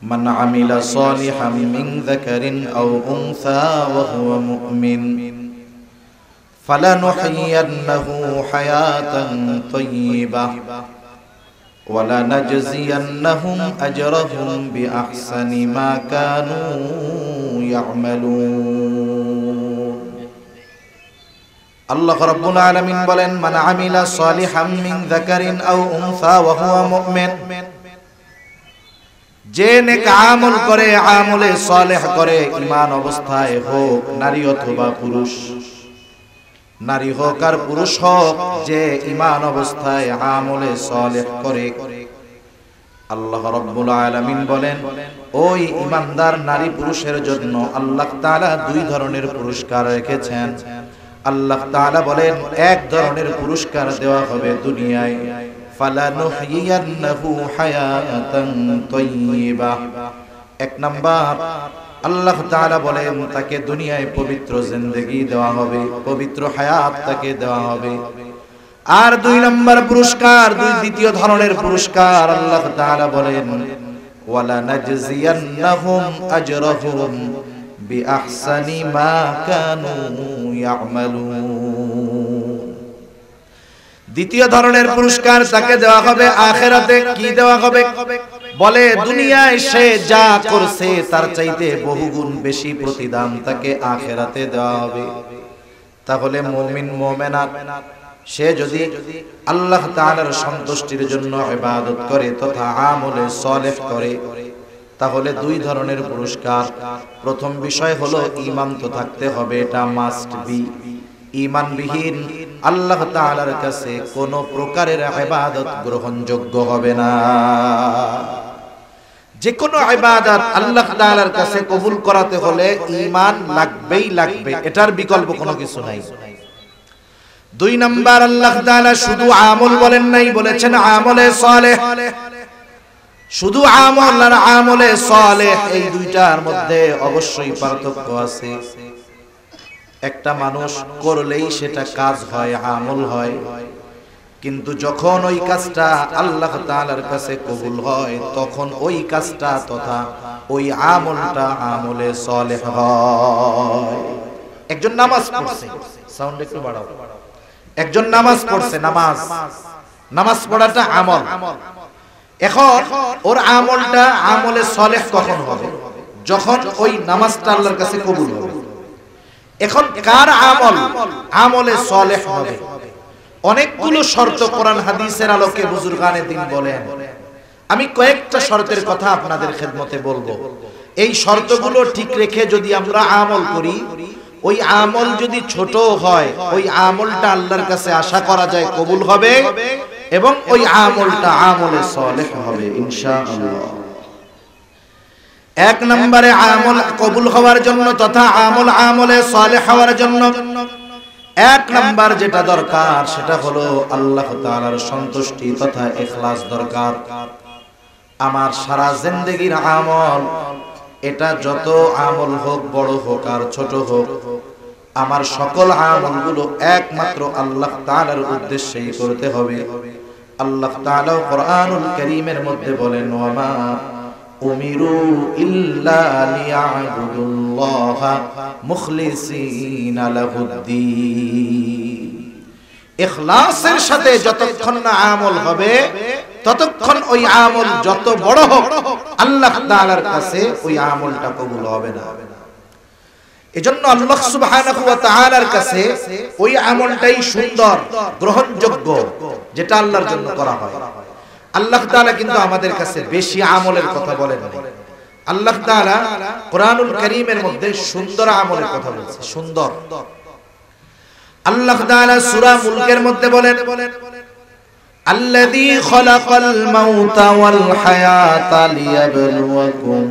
من عمل صالحا من ذكر أو أنثى وهو مؤمن فلنحيينه حياة طيبة ولنجزينهم أجرهم بأحسن ما كانوا يعملون الله رب العالمين বলেন من عمل صالحا من ذكر أو أنثى وهو مؤمن যে নেক আমল করে আমলে সালেহ করে ঈমান অবস্থায় হোক নারী অথবা পুরুষ, নারী হোক আর পুরুষ হোক, যে ঈমান অবস্থায় আমলে সালেহ করে, আল্লাহ রাব্বুল আলামিন বলেন ওই ঈমানদার নারী পুরুষের জন্য আল্লাহ তাআলা দুই ধরনের পুরস্কার রেখেছেন। আল্লাহ তাআলা বলেন এক ধরনের পুরস্কার দেওয়া হবে দুনিয়ায়, ফালানুহইয়ান্নাহু হায়াতান তাইয়্যিবা। এক নাম্বার আল্লাহ তাআলা বলেন তাকে দুনিয়ায় পবিত্র জিন্দেগি দেওয়া হবে, পবিত্র হায়াত তাকে দেওয়া হবে। আর দুই নাম্বার পুরস্কার, দ্বিতীয় ধরনের পুরস্কার আল্লাহ তাআলা বলেন ওয়ালা নাজজিয়ান্নাহুম আজরাহুম বিআহসানি মা কানু ইয়ামালুন। দ্বিতীয় ধরনের পুরস্কার তাকে দেওয়া হবে আখিরাতে। কি দেওয়া হবে? বলে দুনিয়ায় সে যা করছে তার চাইতে বহুগুণ বেশি প্রতিদান তাকে আখিরাতে দেওয়া হবে। তাহলে মুমিন মুমিনাত সে যদি আল্লাহ তাআলার সন্তুষ্টির জন্য ইবাদত করে তথা আমলে সালেহ করে, তাহলে দুই ধরনের পুরস্কার। প্রথম বিষয় হলো ঈমান তো থাকতে হবে, এটা মাস্ট বি। ঈমানবিহীন আল্লাহ তাআলার কাছে কোন প্রকারের ইবাদত গ্রহণযোগ্য হবে না। যে কোনো ইবাদত আল্লাহ তাআলার কাছে কবুল করাতে হলে ঈমান লাগবেই লাগবে, এটার বিকল্প কোনো কিছু নাই। দুই নাম্বার আল্লাহ তাআলা শুধু আমল বলেন নাই, বলেছেন আমলে সালেহ। শুধু আমল আর আমলে সালেহ এই দুইটার মধ্যে অবশ্যই পার্থক্য আছে। একটা মানুষ করলেই সেটা কাজ হয়, আমল হয়, কিন্তু যখন ওই কাজটা আল্লাহ তাআলার কাছে কবুল হয় তখন ওই কাজটা তথা ওই আমলটা আমলে সালেহ হয়। একজন নামাজ পড়ছে, সাউন্ড একটু বাড়াও। একজন নামাজ পড়ছে, নামাজ পড়াটা আমল। এখন ওর আমলটা আমলে সালেহ কখন হবে? যখন ওই নামাজটা আল্লাহর কাছে কবুল হবে। এখন কার আমল আমলে সালেহ হবে? অনেকগুলো শর্ত কোরআন হাদিসের আলোকে বুজুর্গানে দ্বীন বলেন। আমি কয়েকটা শর্তের কথা আপনাদের খেদমতে বলবো। এই শর্তগুলো ঠিক রেখে যদি আমরা আমল করি, ওই আমল যদি ছোট হয় ওই আমলটা আল্লাহর কাছে আশা করা যায় কবুল হবে এবং ওই আমলটা আমলে সালেহ হবে ইনশাআল্লাহ। এক নম্বরে আমল কবুল হওয়ার জন্য তথা আমলে সালেহ হওয়ার জন্য এক নাম্বার যেটা দরকার সেটা হলো আল্লাহ তাআলার সন্তুষ্টি তথা ইখলাস দরকার। আমার সারা জিন্দেগীর আমল, এটা যত আমল হোক, বড় হোক আর ছোট হোক, আমার সকল আমলগুলো একমাত্র আল্লাহ তাআলার উদ্দেশ্যেই করতে হবে। আল্লাহ তাআলা কোরআনুল কারীমের মধ্যে বলেন ওয়ামা উমিরু ইল্লা লিয়াবুদুল্লাহা মুখলিসিনা লাহুদ্দীন। ইখলাসের সাথে যতক্ষণ না আমল হবে ততক্ষণ ওই আমল যত বড় হোক আল্লাহ তাআলার কাছে ওই আমলটা কবুল হবে না। এজন্য আল্লাহ সুবহানাহু ওয়া তাআলার কাছে ওই আমলটাই সুন্দর, গ্রহণযোগ্য, যেটা আল্লাহর জন্য করা হয়। আল্লাহ তাআলা কিন্তু আমাদের কাছে বেশি আমলের কথা বলেন না। আল্লাহ তাআলা কোরআনুল কারীমের মধ্যে সুন্দর আমলের কথা বলেছে, সুন্দর। আল্লাহ তাআলা সূরা মুলকের মধ্যে বলেন আল্লাযী খালাকাল মাউতা ওয়াল হায়াতা লিয়াবলুয়াকুম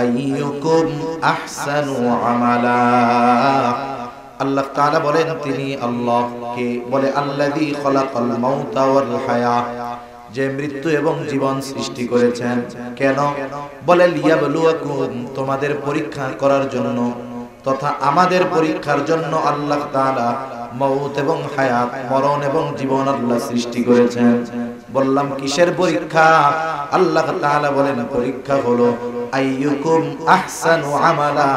আইয়ুকুম আহসানু আমালা। আল্লাহ তাআলা বলেন তিনি আল্লাহকে বলে আল্লাযী খালাকাল মাউতা ওয়াল হায়া, যে মৃত্যু এবং জীবন সৃষ্টি করেছেন। কেন? বলে লিয়াবলুয়াকুম, তোমাদের পরীক্ষা করার জন্য তথা আমাদের পরীক্ষার জন্য আল্লাহ তাআলা মউত এবং হায়াত, মরণ এবং জীবন আল্লাহ সৃষ্টি করেছেন। বললাম কিসের পরীক্ষা? আল্লাহ তাআলা বলেন পরীক্ষা হলো আইয়ুকুম আহসানু আমালা,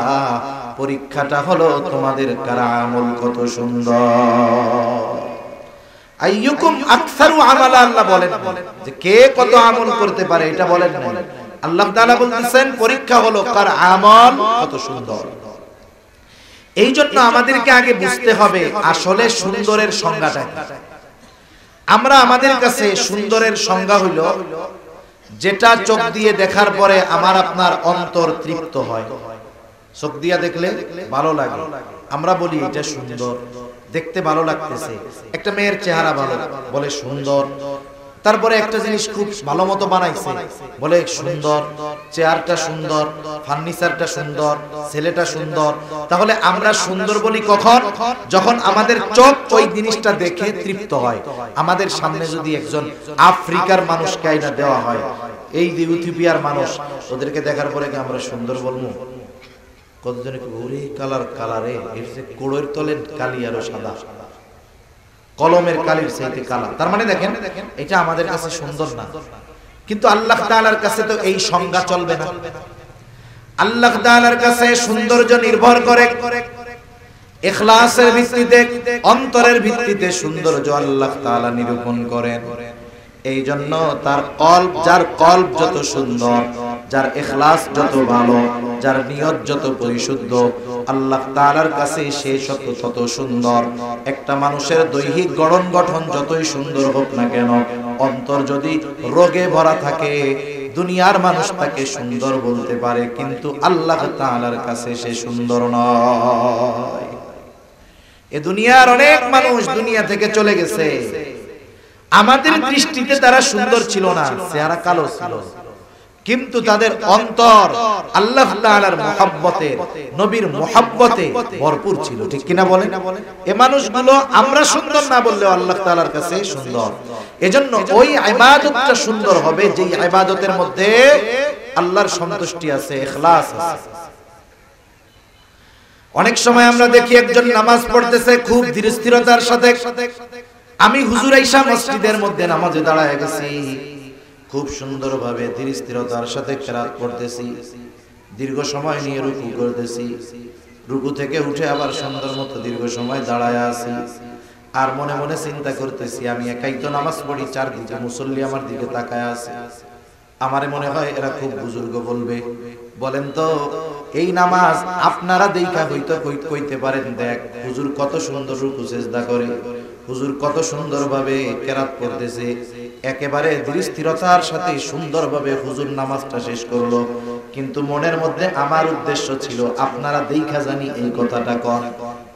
পরীক্ষাটা হলো তোমাদের কার আমল কত সুন্দর। আইয়ুকুম আকসারু আমালা, আল্লাহ বলেন যে কে কত আমল করতে পারে এটা বলেন না। আল্লাহ তাআলা বলতেছেন পরীক্ষা হলো কার আমল কত সুন্দর। এই জন্য আমাদেরকে আগে বুঝতে হবে আসলে সুন্দরের সংজ্ঞাটা কি। আমরা আমাদের কাছে সুন্দরের সংজ্ঞা হইল যেটা চোখ দিয়ে দেখার পরে আমার আপনার অন্তর তৃপ্ত হয়। চোখ দিয়ে দেখলে ভালো লাগে, আমরা বলি এটা সুন্দর, দেখতে ভালো লাগতেছে। একটা মেয়ের চেহারা ভালো, বলে সুন্দর। তারপরে একটা জিনিস খুব ভালো মতো বানাইছে, বলে সুন্দর, চেয়ারটা সুন্দর, ফার্নিচারটা সুন্দর, ছেলেটা সুন্দর। তাহলে আমরা সুন্দর বলি কখন? যখন আমাদের চোখ ওই জিনিসটা দেখে তৃপ্ত হয়। আমাদের সামনে যদি একজন আফ্রিকার মানুষকে আইনা দেওয়া হয়, এই ইথিওপিয়ার মানুষ, ওদেরকে দেখার পরে কি আমরা সুন্দর বলবো? কতজনে ওরে কালার কালারে, এর যে কোড়ের তলে কালি আরো সাদা, কলমের কালির চাইতে কালা। তার মানে দেখেন এটা আমাদের কাছে সুন্দর না, কিন্তু আল্লাহ তাআলার কাছে তো এই সংজ্ঞা চলবে না। আল্লাহ তাআলার কাছে সৌন্দর্য নির্ভর করে ইখলাসের ভিত্তিতে, অন্তরের ভিত্তিতে সৌন্দর্য আল্লাহ তাআলা নিরূপণ করেন। এই জন্য তার কলব, যার কলব যত সুন্দর, যার ইখলাস যত ভালো, যার নিয়ত যত পরিশুদ্ধ, আল্লাহ তাআলার কাছে সে তত সুন্দর। একটা মানুষের দৈহিক গঠন যতই সুন্দর হোক না কেন, অন্তর যদি রোগে ভরা থাকে, দুনিয়ার মানুষ তাকে সুন্দর বলতে পারে, কিন্তু আল্লাহ তাআলার কাছে সে সুন্দর নয়। এ দুনিয়ার অনেক মানুষ দুনিয়া থেকে চলে গেছে, আমাদের দৃষ্টিতে তারা সুন্দর ছিল না, চেহারা কালো ছিল, কিন্তু তাদের অন্তর আল্লাহ তাআলার মুহাব্বতে, নবীর মুহাব্বতে ভরপুর ছিল। ঠিক কিনা বলেন? এই মানুষগুলো আমরা সুন্দর না বললেও আল্লাহ তাআলার কাছে সুন্দর। এজন্য ওই ইবাদতটা সুন্দর হবে যেই ইবাদতের মধ্যে আল্লাহর সন্তুষ্টি আছে, ইখলাস আছে। অনেক সময় আমরা দেখি একজন নামাজ পড়তেছে খুব ধীরস্থিরতার সাথে, আমি হুজুর আয়েশা মসজিদের মধ্যে নামাজে দাঁড়ায় গেছি, খুব সুন্দরভাবে ধীর স্থিরতার সাথে কিরাত পড়তেছি, দীর্ঘ সময় নিয়ে রুকু করতেছি, রুকু থেকে উঠে আবার সুন্দর মতো দীর্ঘ সময় দাঁড়ায় আছি, আর মনে মনে চিন্তা করতেছি আমি একাই তো নামাজ পড়ি, চারদিকে মুসল্লি আমার দিকে তাকায় আছে, আমারে মনে হয় এরা খুব বুজুর্গ বলবে। বলেন তো এই নামাজ আপনারা দেখা হইতো কইতে পারেন, দেখ হুজুর কত সুন্দর রুকু সিজদা করে, হুজুর কত সুন্দরভাবে কিরাত পড়তেছে, একেবারে ধীর স্থিরতার সাথে সুন্দরভাবে হুজুর নামাজটা শেষ করলো, কিন্তু মনের মধ্যে আমার উদ্দেশ্য ছিল আপনারা দেখা জানি এই কথাটা কন।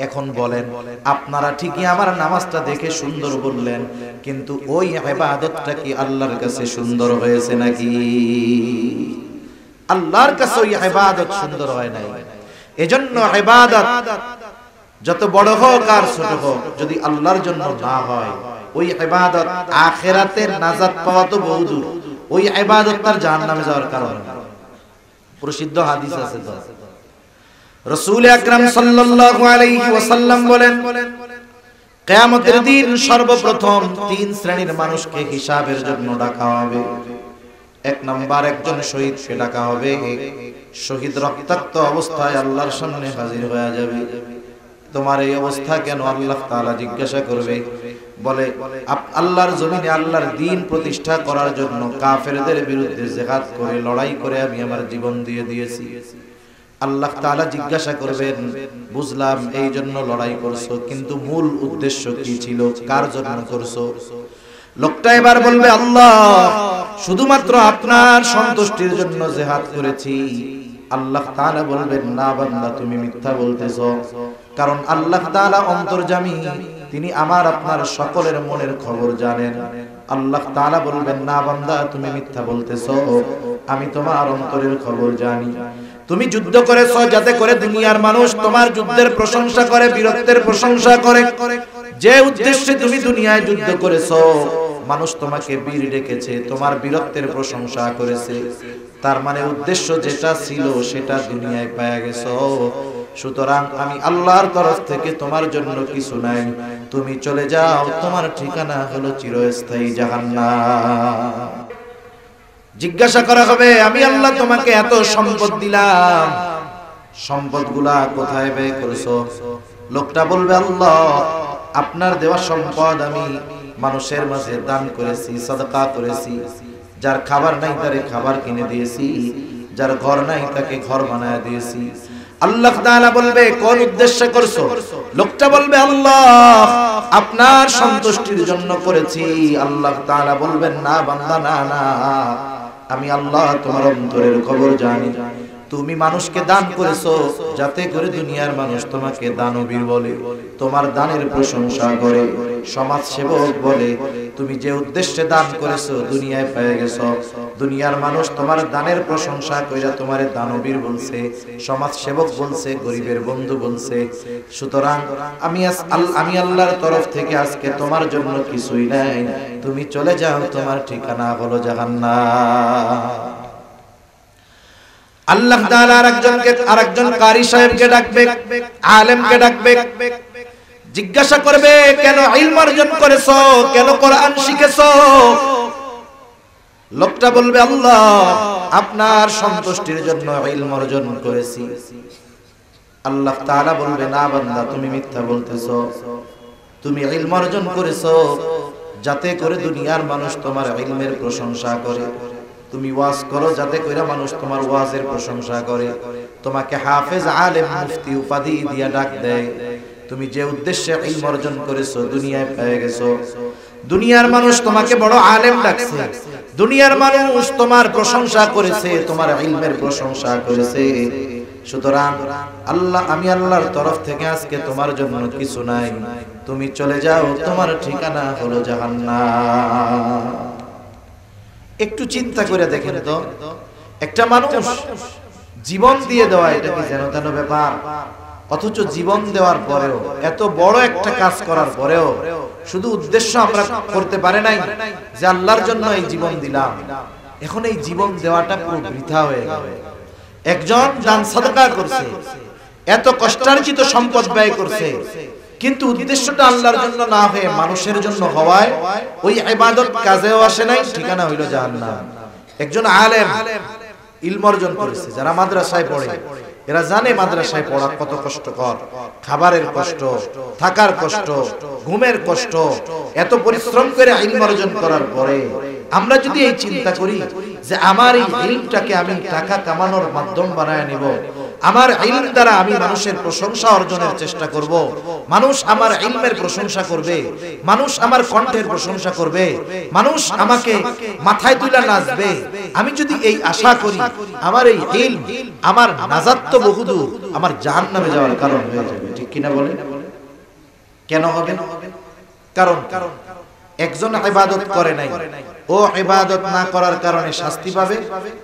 এখন বলেন আপনারা ঠিকই আমার নামাজটা দেখে সুন্দর বললেন, কিন্তু ওই ইবাদতটা কি আল্লাহর কাছে সুন্দর হয়েছে নাকি? আল্লাহর কাছে ওই ইবাদত সুন্দর হয় নাই। এজন্য ইবাদত যত বড় হোক আর ছোট হোক, যদি আল্লাহর জন্য না হয়, ওই ইবাদত আখিরাতের নাজাত পাওয়া তো বহুদূর, ওই ইবাদত তার জাহান্নামে যাওয়ার কারণ। প্রসিদ্ধ হাদিস আছে তো, রাসূল আকরাম সাল্লাল্লাহু আলাইহি ওয়াসাল্লাম বলেন, কিয়ামতের দিন সর্বপ্রথম তিন শ্রেণীর মানুষকে হিসাবের জন্য ডাকা হবে। এক নাম্বার একজন শহীদকে ডাকা হবে, শহীদ রক্তাক্ত অবস্থায় আল্লাহর সামনে হাজির হয়ে যাবে। তোমার এই অবস্থা কেন? আল্লাহ তাআলা জিজ্ঞাসা করবে, বলে আল্লাহর জমিনে আল্লাহর দ্বীন প্রতিষ্ঠা করার জন্য কাফেরদের বিরুদ্ধে জিহাদ করে, লড়াই করে আমি আমার জীবন দিয়ে দিয়েছি। আল্লাহ তাআলা জিজ্ঞাসা করবেন, বুঝলাম এই জন্য লড়াই করছো, কিন্তু মূল উদ্দেশ্য কি ছিল, কার জন্য করছো? লোকটা এবার বলবে, আল্লাহ শুধুমাত্র আপনার সন্তুষ্টির জন্য জিহাদ করেছি। আল্লাহ তাআলা বলবেন, না বান্দা তুমি মিথ্যা বলতেছো, কারণ আল্লাহ তাআলা অন্তর্যামী, তিনি আমার আপনার সকলের মনের খবর জানেন। আল্লাহ তাআলা বলবেন, না বান্দা তুমি মিথ্যা বলতেছো, আমি তোমার অন্তরের খবর জানি। তুমি যুদ্ধ করেছো যাতে করে দুনিয়ার মানুষ তোমার যুদ্ধের প্রশংসা করে, বীরত্বের প্রশংসা করে। যে উদ্দেশ্যে তুমি দুনিয়ায় যুদ্ধ করেছো, মানুষ তোমাকে বীর ডেকেছে, তোমার বীরত্বের প্রশংসা করেছে, তার মানে উদ্দেশ্য যেটা ছিল সেটা দুনিয়ায় পেয়ে গেছো। সুতরাং আমি আল্লাহর তরফ থেকে তোমার জন্য কিছু নাই, তুমি চলে যাও, তোমার ঠিকানা হলো চিরস্থায়ী জাহান্নাম। জিজ্ঞাসা করা হবে, আমি আল্লাহ তোমাকে এত সম্পদ দিলাম, সম্পদগুলা কোথায় ব্যয় করেছো? লোকটা বলবে, আল্লাহ আপনার দেওয়া সম্পদ আমি মানুষের মাঝে দান করেছি, সাদকা করেছি, যার খাবার নাই তারে খাবার কিনে দিয়েছি, যার ঘর নাই তাকে ঘর বানায় দিয়েছি। আল্লাহ তাআলা বলবে, কোন উদ্দেশ্যে করছো? লোকটা বলবে, আল্লাহ আপনার সন্তুষ্টির জন্য করেছি। আল্লাহ তাআলা বলবেন, না বান্দা, না না, আমি আল্লাহ তোমার অন্তরের খবর জানি। তুমি মানুষকে দান করেছো যাতে করে দুনিয়ার মানুষ তোমাকে দানবীর বলে, তোমার দানের প্রশংসা করে, সমাজ সেবক বলে। তুমি যে উদ্দেশ্যে দান করেছো দুনিয়ায় পেয়ে গেছো, দুনিয়ার মানুষ তোমার দানের প্রশংসা কইরা তোমারে দানবীর বলছে, সমাজ সেবক বলছে, গরিবের বন্ধু বলছে। সুতরাং আমি আল্লাহর তরফ থেকে আজকে তোমার জন্য কিছুই নাই, তুমি চলে যাও, তোমার ঠিকানা হলো জাহান্নাম। আল্লাহ তাআলা আরেকজন কারি সাহেবকে ডাকবে, আলেমকে ডাকবে, জিজ্ঞাসা করবে, কেন ইলম অর্জন করেছো, কেন কোরআন শিখেছো? লোকটা বলবে, আল্লাহ আপনার সন্তুষ্টির জন্য ইলম অর্জন করেছি। আল্লাহ তাআলা বলবে, না বান্দা, তুমি মিথ্যা বলতেছো, তুমি ইলম অর্জন করেছো যাতে করে দুনিয়ার মানুষ তোমার ইলমের প্রশংসা করে। তুমি ওয়াজ করো যাতে করে মানুষ তোমার ওয়াজের প্রশংসা করে, তোমাকে হাফেজ, আলেম, মুফতি উপাধি দিয়া ডাক দেয়। তুমি যে উদ্দেশ্যে ইলম অর্জন করেছো দুনিয়ায় পেয়ে গেছো, দুনিয়ার মানুষ তোমাকে বড় আলেম ডাকছে, দুনিয়ার মানুষ তোমার প্রশংসা করেছে, তোমার ইলমের প্রশংসা করেছে। সুতরাং আমি আল্লাহর তরফ থেকে আজকে তোমার জন্য কিছু নাই, তুমি চলে যাও, তোমার ঠিকানা হলো জাহান্নাম। একটু চিন্তা করে দেখেন তো, একটা মানুষ জীবন দিয়ে দেওয়া, এটা কি যেন তেন ব্যাপার? অথচ জীবন দেওয়ার পরেও, এত বড় একটা কাজ করার পরেও শুধু উদ্দেশ্য আমরা করতে পারে নাই যে আল্লাহর জন্য এই জীবন দিলাম, এখন এই জীবন দেওয়াটা পুরো বৃথা হয়ে গেল। একজন দান সাদকা করছে, এত কষ্টার্জিত সম্পদ ব্যয় করছে, কিন্তু উদ্দেশ্যটা আল্লাহর জন্য না হয়ে মানুষের জন্য হওয়ায় ওই ইবাদত কাজেও আসে নাই, ঠিকানা হইল জাহান্নাম। একজন আলেম ইলম অর্জন করেছে, যারা মাদ্রাসায় পড়ে এরা জানে মাদ্রাসায় পড়া কত কষ্টকর, খাবারের কষ্ট, থাকার কষ্ট, ঘুমের কষ্ট। এত পরিশ্রম করে ইলম অর্জন করার পরে আমরা যদি এই চিন্তা করি যে আমার এই ইলমটাকে আমি টাকা কামানোর মাধ্যম বানায় নিব, আমার ইলম দ্বারা আমি মানুষের প্রশংসা অর্জনের চেষ্টা করব, মানুষ আমার ইলমের প্রশংসা করবে, মানুষ আমার কণ্ঠের প্রশংসা করবে, মানুষ আমাকে মাথায় তুলে নাচবে, আমি যদি এই আশা করি, আমার এই ইলম আমার নাজাত তো বহুদূর, আমার জাহান্নামে যাওয়ার কারণ হয়ে যাবে। ঠিক কিনা বলেন? কেন হবে? কারণ একজন ইবাদত করে নাই, ও ইবাদত না করার কারণে শাস্তি পাবে,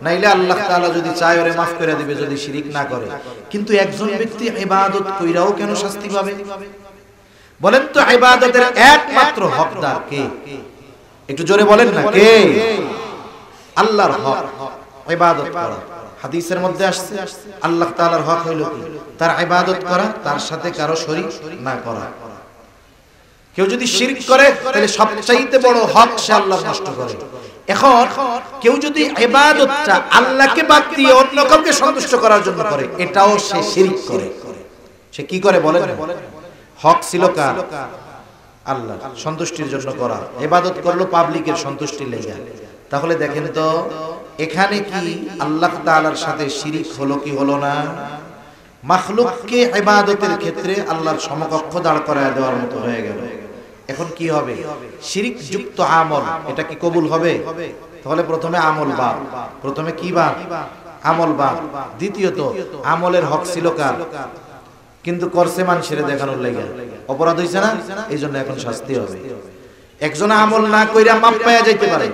নাইলে আল্লাহ তাআলা যদি চায় ওরে মাফ করে দিবে যদি শিরিক না করে। কিন্তু একজন ব্যক্তি ইবাদত কইরাও কেন শাস্তি পাবে? বলেন তো, ইবাদতের একমাত্র হকদার কে? একটু জোরে বলেন না, কে? আল্লাহর হক ইবাদত করা। হাদিসের মধ্যে আসছে আল্লাহ তাআলার হক হইল কি? তার ইবাদত করা, তার সাথে কারো শরীক না করা। কেউ যদি শিরক করে তাহলে সবচাইতে বড় হক সে আল্লাহ নষ্ট করে। এখন কেউ যদি ইবাদতটা আল্লাহকে বাদ দিয়ে অন্য কাউকে সন্তুষ্ট করার জন্য করে, এটাও সে শিরক করে। সে কি করে বলেন? হক ছিল কার? আল্লাহ সন্তুষ্টির জন্য করা, ইবাদত করলো পাবলিকের সন্তুষ্টির লেগে। তাহলে দেখেন তো, এখানে কি আল্লাহ তাআলার সাথে শিরক হলো কি হলো না? মাখলুককে ইবাদতের ক্ষেত্রে আল্লাহর সমকক্ষ দাঁড় করায় দেওয়ার মতো হয়ে গেল। এখন কি হবে? শিরক যুক্ত আমল, এটা কি কবুল হবে? তাহলে প্রথমে আমল বাদ, প্রথমে কি বাদ? আমল বাদ। দ্বিতীয়ত আমলের হক ছিল কার? কিন্তু করছে মানুষের দেখানোর লাগে, অপরাধ হইছে না, এই জন্য এখন শাস্তি হবে। একজন আমল না কইরা মাপ পাওয়া যাইতে পারে,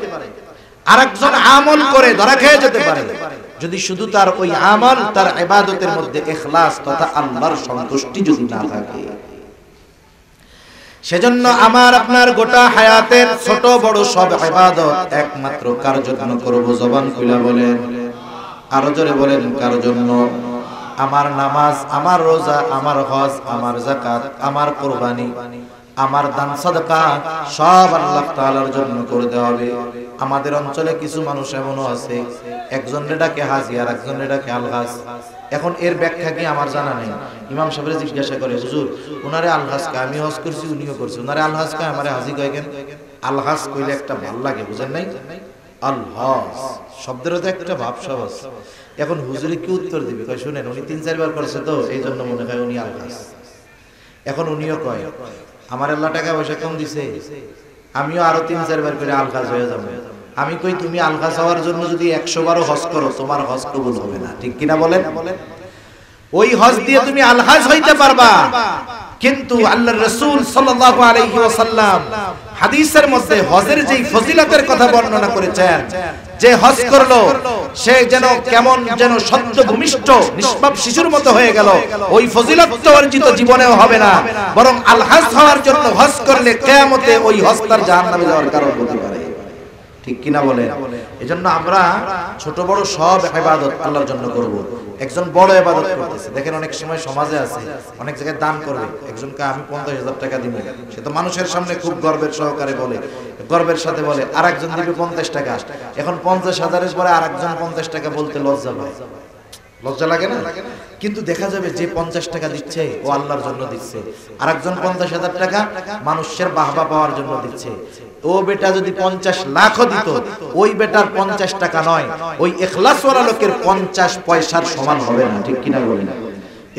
আরেকজন আমল করে ধরা খেয়ে যেতে পারে, যদি শুধু তার ওই আমল, তার ইবাদতের মধ্যে ইখলাস তথা আল্লাহর সন্তুষ্টি যদি না থাকে। সেজন্য আমার আপনার গোটা হায়াতের ছোট বড় সব ইবাদত একমাত্র কার জন্য করব? জবান খুলে বলেন, আরো জোরে বলেন, কার জন্য? আমার নামাজ, আমার রোজা, আমার হজ, আমার যাকাত, আমার কুরবানি, আমার দান সাদকা সব আল্লাহ তাআলার জন্য করে দেওয়া হবে। আমাদের অঞ্চলে কিছু মানুষ এমনও আছে, একজনের ডাকে হাজি আর একজনের ডাকে আলহাজ। এখন এর ব্যাখ্যা কি আমার জানা নেই। ইমাম সাহেবরে জিজ্ঞাসা করে, হুজুর উনারে আলহাজ কা, আমি হজ করছি উনিও করছি, উনারে আলহাজ কা আমারে হাজি কয় কেন? আলহাজ কইলে একটা ভাল লাগে, বুঝেন নাই? আলহাজ শব্দেরও তো একটা ভাবসাব আছে। এখন হুজুরে কি উত্তর দিবে? কয় শুনেন, উনি 3-4 বার করেছে তো এই জন্য মনে হয় উনি আলহাজ। এখন উনিও কয় আমার আল্লাহ টাকা পয়সা কম দিছে, আমিও আরো 3-4 বার করে আলহাজ হয়ে যাবো। আমি কই তুমি আলহাজ হওয়ার জন্য যদি 100 বারও হজ করো তোমার হজ কবুল হবে না, ঠিক কিনা বলেন? ওই হজ দিয়ে তুমি আলহাজ হইতে পারবা, কিন্তু আল্লাহর রাসূল সাল্লাল্লাহু আলাইহি ওয়াসাল্লাম হাদিসের মধ্যে হজের যেই ফজিলতের কথা বর্ণনা করেছেন, যে হজ করলো সে যেন কেমন যেন সদ্য ভূমিষ্ঠ নিষ্পাপ শিশুর মতো হয়ে গেল, ওই ফজিলত তো অর্জিত জীবনেও হবে না, বরং আলহাজ হওয়ার জন্য হজ করলে কিয়ামতে ওই হজ তার জাহান্নামে যাওয়ার কারণ হতে পারে, ঠিক কিনা বলেন? এজন্য আমরা ছোট বড় সব ইবাদত আল্লাহর জন্য করব। একজন বড় ইবাদত করতেছে, দেখেন অনেক সময় সমাজে আছে অনেক জায়গায় দান করবে, একজনকে আমি 50,000 টাকা দিব, সে তো মানুষের সামনে খুব গর্বের সহকারে বলে, গর্বের সাথে বলে, আর একজন দিবে 50 টাকা। এখন 50,000-এর পরে আর একজন 50 টাকা বলতে লজ্জা পায়, লজ্জা লাগে না? কিন্তু দেখা যাবে যে 50 টাকা দিচ্ছে ও আল্লাহর জন্য দিচ্ছে, আর একজন 50,000 টাকা মানুষের বাহবা পাওয়ার জন্য দিচ্ছে। ও বেটা যদি 50 লাখও দিত, ওই বেটার 50 টাকা নয়, ওই ইখলাসওয়ালা লোকের 50 পয়সার সমান হবে না, ঠিক কিনা বলেন?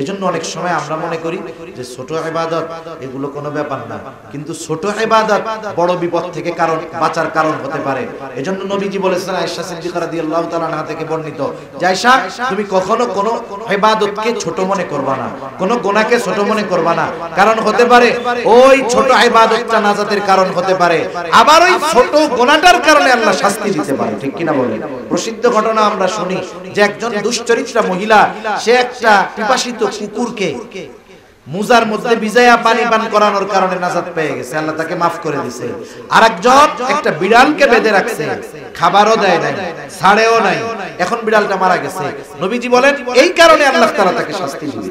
এজন্য অনেক সময় আমরা মনে করি যে ছোট ইবাদত এগুলো কোনো ব্যাপার না, কিন্তু ছোট ইবাদত বড় বিপদ থেকে কারণ বাঁচার কারণ হতে পারে। এজন্য নবীজি বলেছেন আয়েশা সিদ্দিকা রাদিয়াল্লাহু তাআলা আনহা থেকে বর্ণিত, যে আয়েশা তুমি কখনো কোনো ইবাদতকে ছোট মনে করবা না, কোনো গুনাহকে ছোট মনে করবা না, কারণ হতে পারে ওই ছোট ইবাদতটা নাজাতের কারণ হতে পারে, আবার ওই ছোট গুনাহটার কারণে আল্লাহ শাস্তি দিতে পারে, ঠিক কিনা বলেন? প্রসিদ্ধ ঘটনা আমরা শুনি যে একজন দুশ্চরিত্রা মহিলা, সে একটা পিপাসিত কুকুরকে মুজার মধ্যে ভিজায়া পানি পান করানোর কারণে নাজাত পেয়ে গেছে, আল্লাহ তাকে মাফ করে দিয়েছে। আরেকজন একটা বিড়ালকে বেঁধে রাখছে, খাবারও দেয় নাই, ছাড়েও নাই, এখন বিড়ালটা মারা গেছে। নবীজি বলেন এই কারণে আল্লাহ তাআলা তাকে শাস্তি দিবে।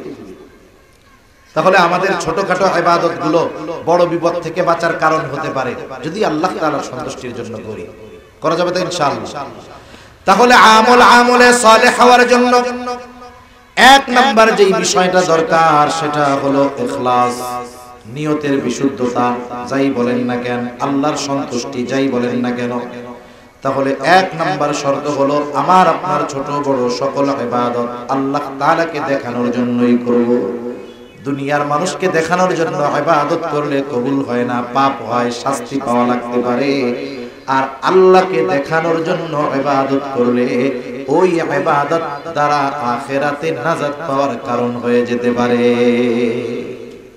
তাহলে আমাদের ছোটখাটো ইবাদত গুলো বড় বিপদ থেকে বাঁচার কারণ হতে পারে যদি আল্লাহ তাআলার সন্তুষ্টির জন্য করি। করা যাবে তো ইনশাআল্লাহ? তাহলে আমলে সালেহ হওয়ার জন্য এক নাম্বার যেই বিষয়টা দরকার সেটা হলো ইখলাস, নিয়তের বিশুদ্ধতা। যাই বলেন না কেন, আল্লাহর সন্তুষ্টি যাই বলেন না কেন, তাহলে এক নাম্বার শর্ত হলো আমার আপনার ছোট বড় সকল ইবাদত আল্লাহ তাআলাকে দেখানোর জন্যই করব। দুনিয়ার মানুষকে দেখানোর জন্য ইবাদত করলে কবুল হয় না, পাপ হয়, শাস্তি পাওয়া লাগতে পারে। আর আল্লাহকে দেখানোর জন্য ইবাদত করলে ওই ইবাদত দ্বারা আখিরাতে নাজাত পাওয়ার কারণ হয়ে যেতে পারে।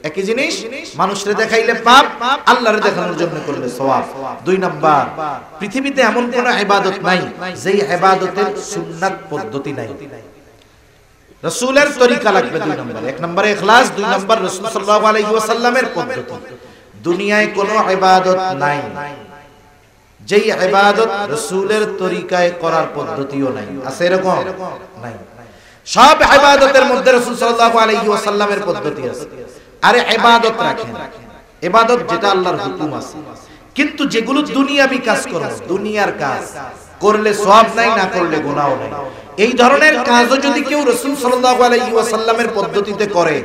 একই জিনিস, মানুষরে দেখাইলে পাপ, আল্লাহরে দেখানোর জন্য করলে সওয়াব। দুই নাম্বার, পৃথিবীতে এমন কোন ইবাদত নাই যেই ইবাদতের সুন্নাত পদ্ধতি নাই। রাসূলের তরিকা লাগবে দুই নাম্বার। এক নম্বরে ইখলাস, দুই নাম্বার রাসূল সাল্লাল্লাহু আলাইহি ওয়াসাল্লামের পদ্ধতি। দুনিয়ায় কোনো ইবাদত নাই যেই ইবাদত রাসূলের তরিকায় করার পদ্ধতিও নাই। আছে এরকম? নাই। সব ইবাদতের মধ্যে রাসূল সাল্লাল্লাহু আলাইহি ওয়াসাল্লামের পদ্ধতি আছে। আরে ইবাদত রাখেন, ইবাদত যেটা আল্লাহর হুকুম আছে, কিন্তু যেগুলো দুনিয়াবি কাজ করো, দুনিয়ার কাজ করলে সওয়াব নাই, না করলে গুনাহ নাই, এই ধরনের কাজও যদি কেউ রাসূল সাল্লাল্লাহু আলাইহি ওয়াসাল্লামের পদ্ধতিতে করে,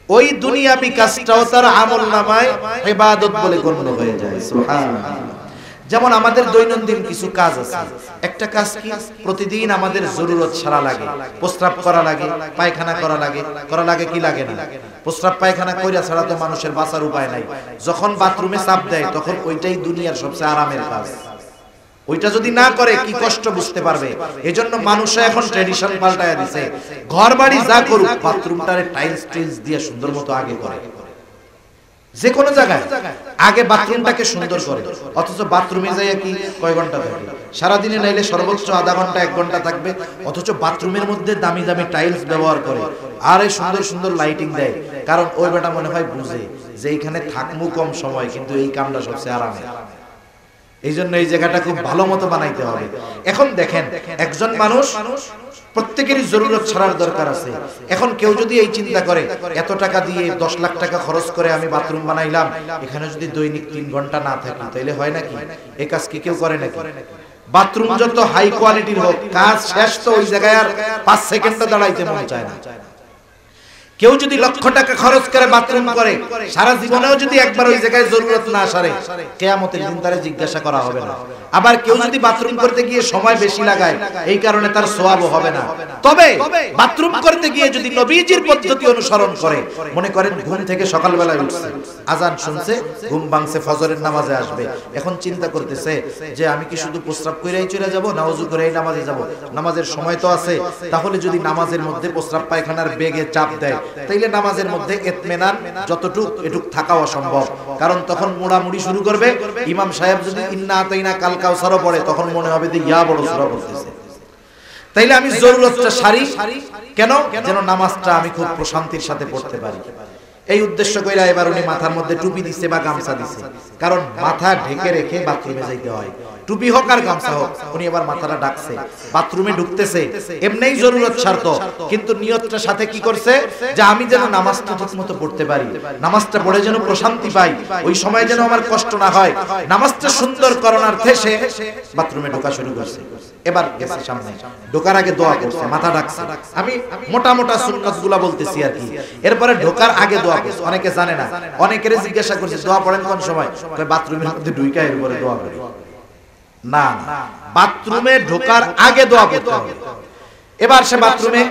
ওই দুনিয়াবি কাজটাও তার আমলনামায় ইবাদত বলে গণ্য হয়ে যায়। সুবহানাল্লাহ। যেমন আমাদের দৈনন্দিন কিছু কাজ আছে। একটা কাজ কি, প্রতিদিন আমাদের জরুরত সারা লাগে, প্রস্রাব করা লাগে, পায়খানা করা লাগে কি লাগে না? প্রস্রাব পায়খানা কইরা ছাড়া তো মানুষের বাঁচার উপায় নাই। যখন বাথরুমে চাপ দেয় তখন ওইটাই দুনিয়ার সবচেয়ে আরামের কাজ। ওইটা যদি না করে কি কষ্ট বুঝতে পারবে। এজন্য মানুষ এখন ট্র্যাডিশন পাল্টায়া দিছে, ঘর বাড়ি যা করুক বাথরুমটারে টাইলস দিয়ে সুন্দর মতো আগে করে, যে কোনো জায়গায় আগে বাথরুমটাকে সুন্দর করে। অথচ বাথরুমে যাইয়া কি কয় ঘন্টা থাকবে? সারাদিনে নাইলে সর্বোচ্চ আধা ঘন্টা 1 ঘন্টা থাকবে। অথচ বাথরুমের মধ্যে দামি দামি টাইলস ব্যবহার করে আর এই সুন্দর সুন্দর লাইটিং দেয়, কারণ ওই বেটা মনে হয় বুঝে যে এইখানে থাকমু কম সময়, কিন্তু এই কামটা সবচেয়ে আরামে। এই জন্য এই জায়গাটা খুব ভালো মতো বানাইতে হবে। এখন দেখেন, একজন মানুষ প্রত্যেকেরই জরুরত ছাড়ার দরকার আছে। এখন কেউ যদি এই চিন্তা করে এত টাকা দিয়ে 10 লাখ টাকা খরচ করে আমি বাথরুম বানাইলাম, এখানে যদি দৈনিক 3 ঘন্টা না থাকি তাহলে হয় নাকি? এই কাজ কি কেউ করে নাকি? বাথরুম যত হাই কোয়ালিটির হোক, কাজ শেষ তো ওই জায়গায় আর 5 সেকেন্ডও দাঁড়াইতে মন চায় না। কেউ যদি লক্ষ টাকা খরচ করে বাথরুম করে, সারা জীবনেও যদি একবার ওই জায়গায় জরুরত না আসে, কিয়ামতের দিন তারে জিজ্ঞাসা করা হবে না। আবার কেউ যদি বাথরুম করতে গিয়ে সময় বেশি লাগায়, এই কারণে তার সওয়াবও হবে না। তবে বাথরুম করতে গিয়ে যদি নবীজির পদ্ধতি অনুসরণ করে, মনে করেন ঘুম থেকে সকালবেলা উঠছে, আজান শুনছে, ঘুম ভাঙছে, ফজরের নামাজে আসবে, এখন চিন্তা করতেছে যে আমি কি শুধু প্রস্রাব কইরাই চলে যাব না ওযু করেই নামাজে যাব? নামাজের সময় তো আছে। তাহলে যদি নামাজের মধ্যে প্রস্রাব পায়খানার বেগে চাপ দেয়, তাইলে নামাজের মধ্যে ইতমিনান যতটুক এটুক থাকা অসম্ভব। কারণ তখন মোড়ামুড়ি শুরু করবে। ইমাম সাহেব যদি ইন্না আতাইনা কাল কাউসারও পড়ে, তখন মনে হবে যে ইয়া বড় সূরা পড়তেছে। তাইলে আমি জরুরতটা সারি কেন? যেন নামাজটা আমি খুব প্রশান্তির সাথে পড়তে পারি। এই উদ্দেশ্য কইরা এবার উনি মাথার মধ্যে টুপি দিছে বা গামছা দিছে, কারণ মাথা ঢেকে রেখে বাথরুমে যাইতে হয়। টুপি হোক আর গামছা হোক, উনি এবার মাথাটা ডাকছে, বাথরুমে ঢুকতেছে, এমনিই জরুরত স্বার্থ, কিন্তু নিয়তটার সাথে কি করছে যে আমি যেন নামাজটা ঠিকমতো পড়তে পারি, নামাজটা পড়ে যেন প্রশান্তি পাই, ওই সময় যেন আমার কষ্ট না হয়, নামাজটা সুন্দর করণার্থে সে বাথরুমে ঢোকা শুরু করছে। এবার গেছে সামনে, ঢোকার আগে দোয়া করছে, মাথা ডাকছে। আমি মোটা মোটা সুন্নাতগুলো বলতেছি আর কি। এরপরে ঢোকার আগে দোয়া করছে। অনেকে জানে না, অনেকেরে জিজ্ঞাসা করছে দোয়া পড়েন কোন সময়, কয় বাথরুমের মধ্যে ঢুইকা এরপরে দোয়া করে। না, বাথরুমে ঢোকার আগে দোয়া করতে হবে। এবার সে বাথরুমে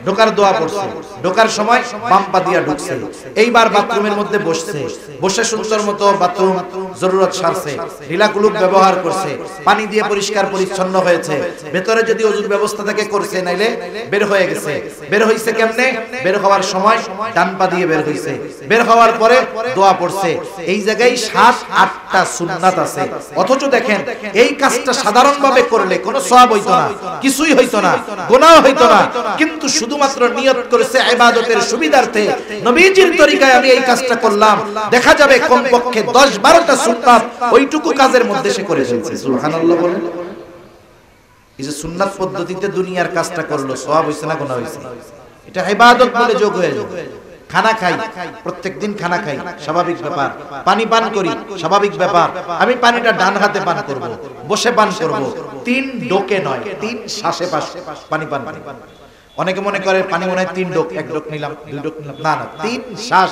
ঢোকার দোয়া করছে, ঢোকার সময় বাম পা দিয়া ঢুকছে। এইবার বাথরুমের মধ্যে বসছে, বসে সুন্দর মতো বাথরুম জরুরত সারছে, ঢিলাকুলুক ব্যবহার করছে, পানি দিয়ে পরিষ্কার পরিচ্ছন্ন হয়েছে। ভেতরে যদি ওযুর ব্যবস্থা থাকে করছে, নাইলে বের হয়ে গেছে। বের হইছে কেমনে? বের হওয়ার সময় ডান পা দিয়ে বের হইছে। বের হওয়ার পরে দোয়া পড়ছে। এই জায়গায় 7-8টা সুন্নাত আছে। অথচ দেখেন এই কাজটা সাধারণভাবে করলে কোনো সওয়াব হইতো না, কিছুই হইতো না, গুনাহ হইতো না, কিন্তু শুধুমাত্র নিয়ত করেছে ইবাদতের সুবিধার্থে, নবীজির তরিকায় আমি এই কাজটা করলাম, দেখা যাবে কমপক্ষে 10-12টা সুন্নাত ওইটুকু কাজের মধ্যে সে করে ফেলছে। সুবহানাল্লাহ বলেন। এই যে সুন্নাত পদ্ধতিতে দুনিয়ার কাজটা করলো, সওয়াব হইছে না গুনাহ হইছে? এটা ইবাদত বলে যোগ হয়ে যায়। খানা খাই, প্রত্যেকদিন খানা খাই, স্বাভাবিক ব্যাপার। পানি পান করি, স্বাভাবিক ব্যাপার। আমি পানিটা ডান হাতে পান করব, বসে পান করব, 3 ডোকে নয়, 3 শ্বাসে পানি পান করি। অনেকে মনে করে পানি মনে হয় 3 ডোক, 1 ডোক নিলাম, 2 ডোক নিলাম। না না, 3 শ্বাস।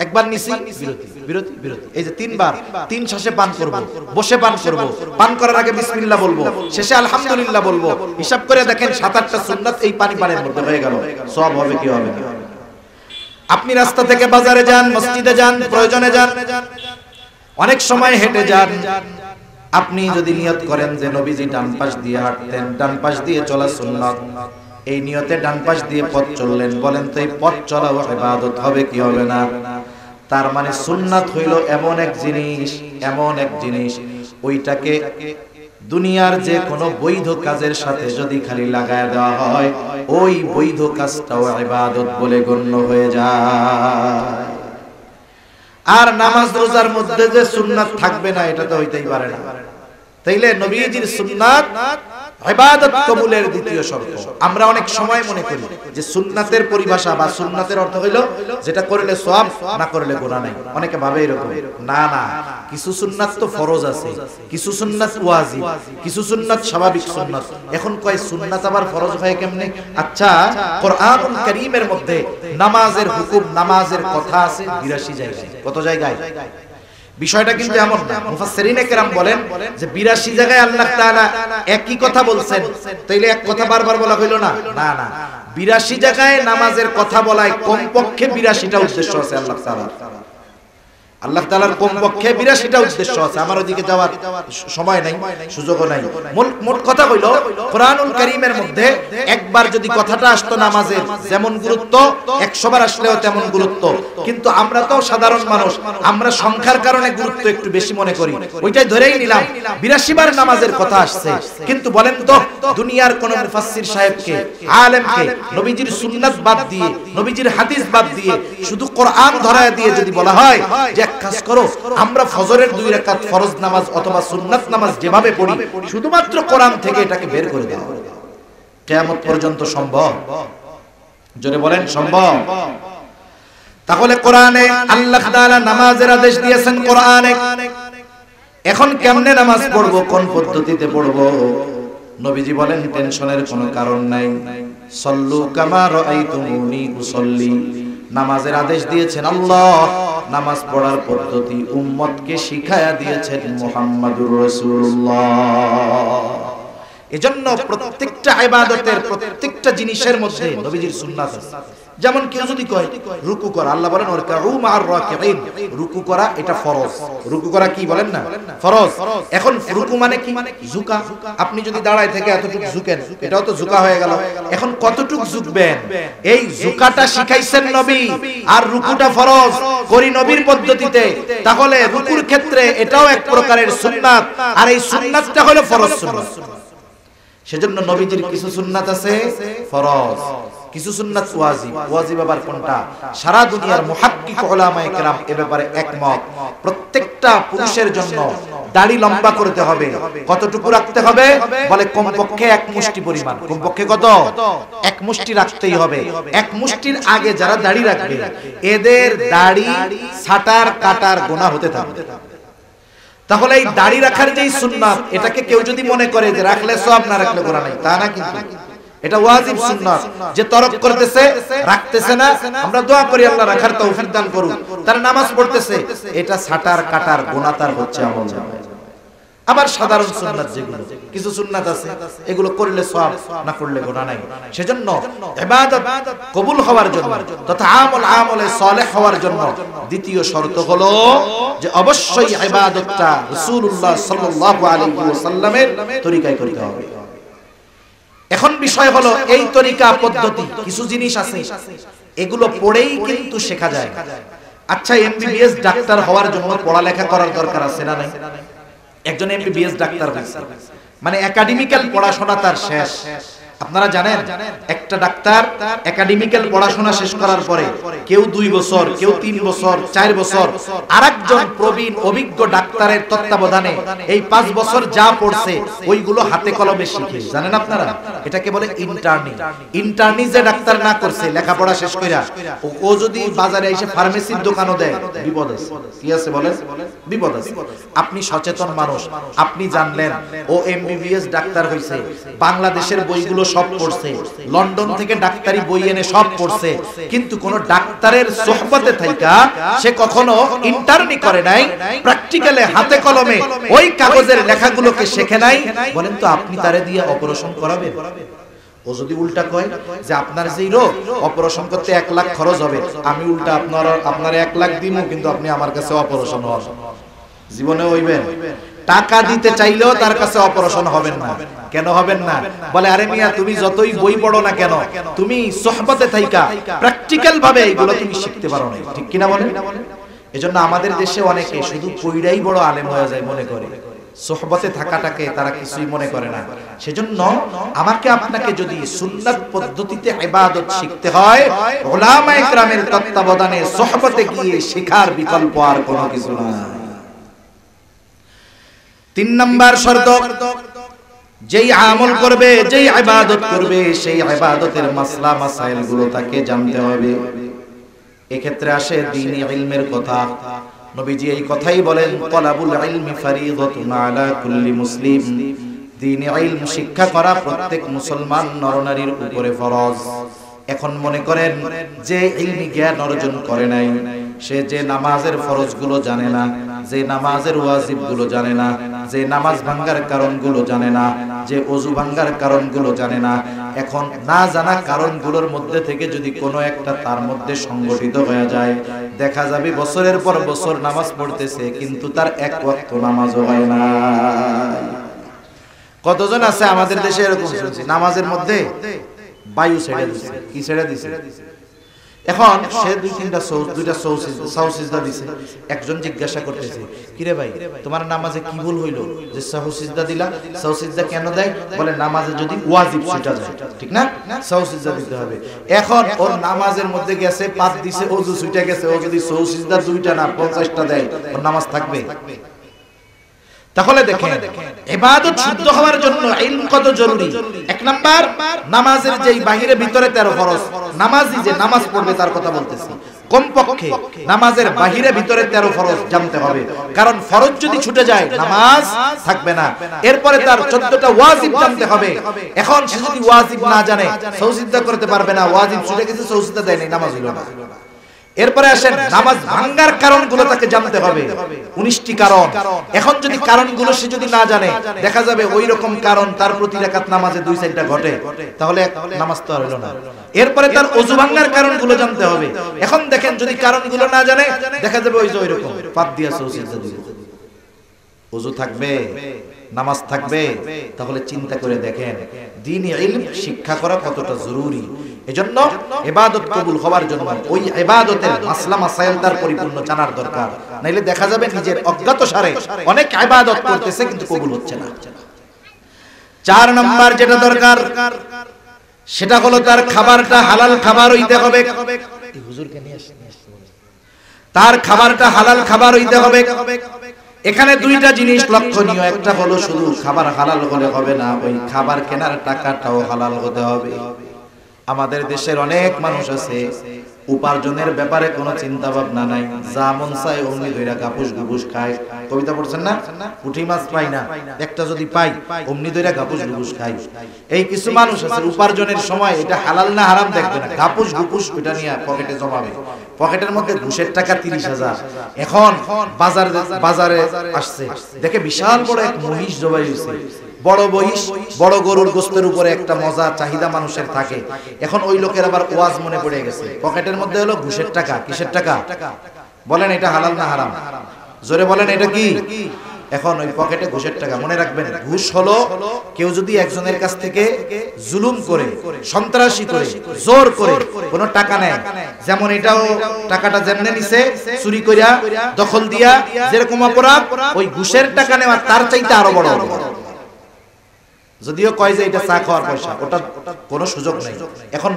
একবার নিছি, বিরতি বিরতি বিরতি, এই যে 3 বার, 3 শ্বাসে পান করব, বসে পান করব, পান করার আগে বিসমিল্লাহ বলবো, শেষে আলহামদুলিল্লাহ বলবো। হিসাব করে দেখেন 7-8টা সুন্নাত এই পানি পানের মধ্যে হয়ে গেল। সওয়াব হবে কি হবে না? আপনি রাস্তা থেকে বাজারে যান, মসজিদে যান, প্রয়োজনে যান, অনেক সময় হেঁটে যান, আপনি যদি নিয়ত করেন যে নবীজি ডান পাশ দিয়ে হাঁটতেন, ডান পাশ দিয়ে চলা সুন্নাত, এই নিয়তে ডান পাশ দিয়ে পথ চললেন, বলেন তো এই পথ চলাও ইবাদত হবে কি হবে না? তার মানে সুন্নাত হইল এমন এক জিনিস, এমন এক জিনিস, ওইটাকে দুনিয়ার যে কোনো বৈধ কাজের সাথে যদি খালি লাগায় দেওয়া হয়, ওই বৈধ কাজটাও ইবাদত বলে গণ্য হয়ে যায়। আর নামাজ রোজার মধ্যে যে সুন্নাত থাকবে না, এটা তো হইতেই পারে না। তাইলে নবীজির সুন্নাত ইবাদত কবুলের দ্বিতীয় শর্ত। আমরা অনেক সময় মনে করি যে সুন্নাতের পরিভাষা বা সুন্নাতের অর্থ হইল যেটা করলে সওয়াব, না করলে গুনাহ নাই। অনেকে ভাবে এরকম। না না, কিছু সুন্নাত তো ফরজ আছে, কিছু সুন্নাত ওয়াজিব, কিছু সুন্নাত স্বাভাবিক সুন্নাত। এখন কয় সুন্নাত আবার ফরজ হয় কেমনে? আচ্ছা, কোরআনুল কারীমের মধ্যে নামাজের হুকুম, নামাজের কথা আছে 82 জায়গায়। কত জায়গায়? বিষয়টা কিন্তু এমন না। মুফাসসিরিনে কেরাম বলেন যে 82 জায়গায় আল্লাহ তাআলা একই কথা বলছেন, তাইলে এক কথা বারবার বলা হইল না? না না, 82 জায়গায় নামাজের কথা বলায় কমপক্ষে 82টা উদ্দেশ্য আছে আল্লাহ তাআলার। আল্লাহ তাআলার কমপক্ষে 82টা উদ্দেশ্য আছে। আমার ওদিকে যাওয়ার সময় নাই, সুযোগও নাই। মোট কথা হইল কোরআনুল কারীমের মধ্যে একবার যদি কথাটা আসতো নামাজের, যেমন গুরুত্ব 100 বার আসলেও তেমন গুরুত্ব। কিন্তু আমরা তো সাধারণ মানুষ, আমরা সংখ্যার কারণে গুরুত্ব একটু বেশি মনে করি, ওইটাই ধরেই নিলাম 82 বার নামাজের কথা আসছে। কিন্তু বলেন তো, দুনিয়ার কোন মুফাসসির সাহেবকে, আলেমকে নবীজির সুন্নাত বাদ দিয়ে, নবীজির হাদিস বাদ দিয়ে শুধু কোরআন ধরায় দিয়ে যদি বলা হয় যে কাজ করো, আমরা ফজরের 2 রাকাত ফরজ নামাজ অথবা সুন্নাত নামাজ যেভাবে পড়ি, শুধুমাত্র কোরআন থেকে এটাকে বের করে দাও, কিয়ামত পর্যন্ত সম্ভব? জোরে বলেন সম্ভব? তাহলে কোরআনে আল্লাহ তাআলা নামাজের আদেশ দিয়েছেন কোরআনে। এখন কেমনে নামাজ পড়বো, কোন পদ্ধতিতে পড়বো? নবীজি বলেন টেনশনের কোনো কারণ নাই। সল্লু কামা রাআইতুমুনি উসাল্লি। নামাজের আদেশ দিয়েছেন আল্লাহ, নামাজ পড়ার পদ্ধতি উম্মতকে শিখায়া দিয়েছেন মুহাম্মাদুর রাসূলুল্লাহ। এজন্য প্রত্যেকটা ইবাদতের প্রত্যেকটা জিনিসের মধ্যে নবীজির সুন্নাত আছে। যেমন কেউ যদি কয় রুকু করা, আল্লাহ বলেন ওয়ারকাউ মা'আর রাকিঈন, রুকু করা এটা ফরজ। রুকু করা কি বলেন না ফরজ? এখন রুকু মানে কি? ঝুঁকা। আপনি যদি দাঁড়ায় থেকে এতটুকু ঝুঁকেন, এটাও তো ঝুঁকা হয়ে গেল। এখন কতটুকু ঝুঁকবেন, এই ঝুঁকাটা শিখাইছেন নবী, আর রুকুটা ফরজ করি নবীর পদ্ধতিতে। তাহলে রুকুর ক্ষেত্রে এটাও এক প্রকারের সুন্নাত, আর এই সুন্নাতটা হলো ফরজ সুন্নাত। সেজন্য নবীজির কিছু সুন্নাত আছে ফরজ, কিছু সুন্নাত ওয়াজিব। ওয়াজিব আবার কোনটা? সারা দুনিয়ার মুহাক্কিক উলামায়ে কেরাম এ ব্যাপারে একমত। প্রত্যেকটা পুরুষের জন্য দাড়ি লম্বা করতে হবে। কতটুকু রাখতে হবে? বলে কমপক্ষে এক মুষ্টি পরিমাণ। কমপক্ষে কত? এক মুষ্টি রাখতেই হবে। এক মুষ্টির আগে যারা দাড়ি রাখবে এদের দাড়ি ছাটার কাটার গুনাহ হতে থাকবে। তাহলে এই দাড়ি রাখার যেই সুন্নাত, এটাকে কেউ যদি মনে করে যে রাখলে সওয়াব, না রাখলে গুনাহ নাই, তা না। কিন্তু এটা ওয়াজিব সুন্নাত। যে তরক করতেছে, রাখতেছে না, আমরা দোয়া করি আল্লাহ রাখার তৌফিক দান করুন। তার নামাজ পড়তেছে, এটা ছাটার কাটার গুনাহ তার হচ্ছে আমল নামায়। আবার সাধারণ সুন্নাত যেগুলো, কিছু সুন্নাত আছে এগুলো করলে সওয়াব, না করলে গুনাহ নাই। সেজন্য ইবাদত কবুল হওয়ার জন্য তথা আমলে সালেহ হওয়ার জন্য দ্বিতীয় শর্ত হলো যে অবশ্যই ইবাদতটা রাসূলুল্লাহ সাল্লাল্লাহু আলাইহি ওয়াসাল্লামের তরিকায় করতে হবে। এখন বিষয় হলো এই তরিকা পদ্ধতি, কিছু জিনিস আছে এগুলো পড়েই কিন্তু শেখা যায়। আচ্ছা, এমবিবিএস ডাক্তার হওয়ার জন্য পড়ালেখা করার দরকার আছে না নাই? একজন এমবিবিএস ডাক্তার হয়েছে মানে একাডেমিক্যাল পড়াশোনা তার শেষ। আপনারা জানেন একটা ডাক্তার একাডেমিক্যাল পড়াশোনা শেষ করার পরে কেউ 2 বছর, কেউ 3 বছর, 4 বছর আরেকজন প্রবীণ অভিজ্ঞ ডাক্তারের তত্ত্বাবধানে এই 5 বছর যা পড়ছে ওইগুলো হাতে কলমে শিখে। জানেন আপনারা এটাকে বলে ইন্টার্নি। ইন্টার্নি যে ডাক্তার না করছে লেখাপড়া শেষ কইরা, ও যদি বাজারে এসে ফার্মেসির দোকানও দেয়, বিপদ আছে। কি আছে বলেন? বিপদ আছে। আপনি সচেতন মানুষ, আপনি জানলেন ও এমবিবিএস ডাক্তার হইছে, বাংলাদেশের বইগুলো সব পড়ছে, লন্ডন থেকে ডাক্তারি বই এনে সব পড়ছে, কিন্তু কোন ডাক্তারের সোহবতে থাইকা সে কখনো ইন্টার্নি করে নাই, প্র্যাকটিক্যালে হাতে কলমে ওই কাগজের লেখাগুলোকে শেখে নাই। বলেন তো আপনি তারে দিয়ে অপারেশন করাবেন? ও যদি উল্টা কয় যে আপনার যেই রোগ অপারেশন করতে 1 লাখ খরচ হবে, আমি উল্টা আপনার 1 লাখ দিমু, কিন্তু আপনি আমার কাছে অপারেশন হন, জীবনে হইবেন? টাকা দিতে চাইলেও তার কাছে অপারেশন হবেন না। কেন হবেন না? বলে আরে মিয়া তুমি যতই বই পড়ো না কেন, তুমি সোহবতে থাইকা প্র্যাকটিক্যাল ভাবে এগুলো তুমি শিখতে পারো না। ঠিক কিনা বলেন? এজন্য আমাদের দেশে অনেকে শুধু পড়াই বড় আলেম হয়ে যায় মনে করে, সোহবতে থাকাটাকে তারা কিছুই মনে করে না। সেজন্য আমাকে আপনাকে যদি সুন্নাত পদ্ধতিতে ইবাদত শিখতে হয়, উলামায়ে কেরামের তত্ত্বাবধানে সোহবতে গিয়ে শেখার বিকল্প আর কোনো কিছু না। 3 নাম্বার শর্ত, যেই আমল করবে, যেই ইবাদত করবে, সেই ইবাদতের মাসলা মাসাইল গুলো তাকে জানতে হবে। এক্ষেত্রে আসে দ্বীনি ইলমের কথা। নবীজি এই কথাই বলেন, তালাবুল ইলমি ফারিদাতুন আলা কুল্লি মুসলিম। দ্বীনি ইলম শিক্ষা করা প্রত্যেক মুসলমান নরনারীর উপরে ফরজ। এখন মনে করেন যে ইলমি জ্ঞান অর্জন করে নাই, সে যে নামাজের ফরজগুলো জানে না, যে নামাজের ওয়াজিবগুলো জানে না, যে নামাজ ভাঙ্গার কারণগুলো জানে না, যে ওযু ভাঙ্গার কারণগুলো জানে না, এখন না জানা কারণগুলোর মধ্যে থেকে যদি কোনো একটা তার মধ্যে সংগঠিত হয়ে যায়, দেখা যাবে বছরের পর বছর নামাজ পড়তেছে কিন্তু তার 1 ওয়াক্ত নামাজও হয় না। কতজন আছে আমাদের দেশে এরকম শুনছি, নামাজের মধ্যে বায়ু ছেড়ে দিছে। কি ছেড়ে দিছে? এখন সে 2-3টা সাউসিজদা দিছে। একজন জিজ্ঞাসা করতেছে, কিরে ভাই তোমার নামাজে কি ভুল হইলো যে সাউসিজদা দিলা? সাউসিজদা কেন দেয়? বলে নামাজে যদি ওয়াজিব ছুটা যায়, ঠিক না, সাউসিজদা দিতে হবে। এখন ওর নামাজের মধ্যে গেছে, পাত দিছে, ওযু ছুটা গেছে, ও যদি সাউসিজদা 2টা না 50টা দেয়, ওর নামাজ থাকবে? তাহলে দেখেন ইবাদত শুদ্ধ হওয়ার জন্য ইলম কত জরুরি। এক নাম্বার, নামাজের যেই বাহিরে ভিতরে 13 ফরজ, নামাজি যে নামাজ পড়বে তার কথা বলতেছি, কমপক্ষে নামাজের বাহিরে ভিতরে 13 ফরজ জানতে হবে, কারণ ফরজ যদি ছুটে যায় নামাজ থাকবে না। এরপরে তার 14টা ওয়াজিব জানতে হবে। এখন সে যদি ওয়াজিব না জানে সৌসিদ্ধা করতে পারবে না, ওয়াজিব ছুটে গেছে সৌসিদ্ধা দেয় নাই, নামাজ হলো না। এরপরে আসেন নামাজ ভাঙ্গার কারণগুলো তাকে জানতে হবে, 19টি কারণ। এখন যদি কারণগুলো সে যদি না জানে, দেখা যাবে ওই রকম কারণ তার প্রতি রাকাত নামাজে 2-4টা ঘটে, তাহলে নামাজ তো আর হলো না। এরপরে তার ওযু ভাঙ্গার কারণগুলো জানতে হবে। এখন দেখেন যদি কারণগুলো না জানে, দেখা যাবে ওই যে ওই রকম পাপ দিয়া সৌসিদ্ধা দিবে, ওযু থাকবে, নামাজ থাকবে। তাহলে চিন্তা করে দেখেন দ্বীনি ইলম শিক্ষা করা কতটা জরুরি। এজন্য ইবাদত কবুল হওয়ার জন্য ওই ইবাদতের মাসলা মাসাইল তার পরিপূর্ণ জানার দরকার, নাইলে দেখা যাবে নিজের অজ্ঞাতসারে অনেক ইবাদত করতেছে কিন্তু কবুল হচ্ছে না। 4 নাম্বার যেটা দরকার সেটা হলো তার খাবারটা হালাল খাবার হইতে হবে। হুজুরকে নিয়ে আসেন, তার খাবারটা হালাল খাবার হইতে হবে। এখানে 2টা জিনিস লক্ষণীয়, একটা হলো শুধু খাবার হালাল হলে হবে না, ওই খাবার কেনার টাকাটাও হালাল হতে হবে। আমাদের দেশের অনেক মানুষ আছে উপার্জনের ব্যাপারে কোনো চিন্তা ভাবনা নাই, যা মন চায় অমনি ধইরা গাপুস গুপুস খায়। কবিতা পড়ছেন না, পুঁটি মাছ পাই না, একটা যদি পাই অমনি ধইরা গাপুস গুপুস খাই। এই কিছু মানুষ আছে উপার্জনের সময় এটা হালাল না হারাম দেখবে না, গাপুস গুপুস ওটা নিয়ে পকেটে জমাবে। পকেটের মধ্যে ঘুষের টাকা 30,000। এখন বাজারে আসছে, দেখে বিশাল বড় এক মহিষ জবাই হয়েছে, বড় মহিষ, বড় গরুর গোশতের উপরে একটা মজা চাহিদা মানুষের থাকে। এখন ওই লোকের আবার ওয়াজ মনে পড়ে গেছে, পকেটের মধ্যে হলো ঘুষের টাকা। কিসের টাকা বলেন, এটা হালাল না হারাম? জোরে বলেন, এটা কি? এখন ওই পকেটে ঘুষের টাকা। মনে রাখবেন, ঘুষ হলো কেউ যদি একজনের কাছ থেকে জুলুম করে, সন্ত্রাসী করে, জোর করে কোনো টাকা নেয়, যেমন এটাও টাকাটা যেমনে নিছে চুরি কইরা, দখল দিয়া, যেরকম অপরাধ, ওই ঘুষের টাকা নেওয়া তার চাইতে আরো বড় অপরাধ। যদিও কয় যে এটা চা খাওয়ার পয়সা, ওটা কোনো সুযোগ নেই। এখন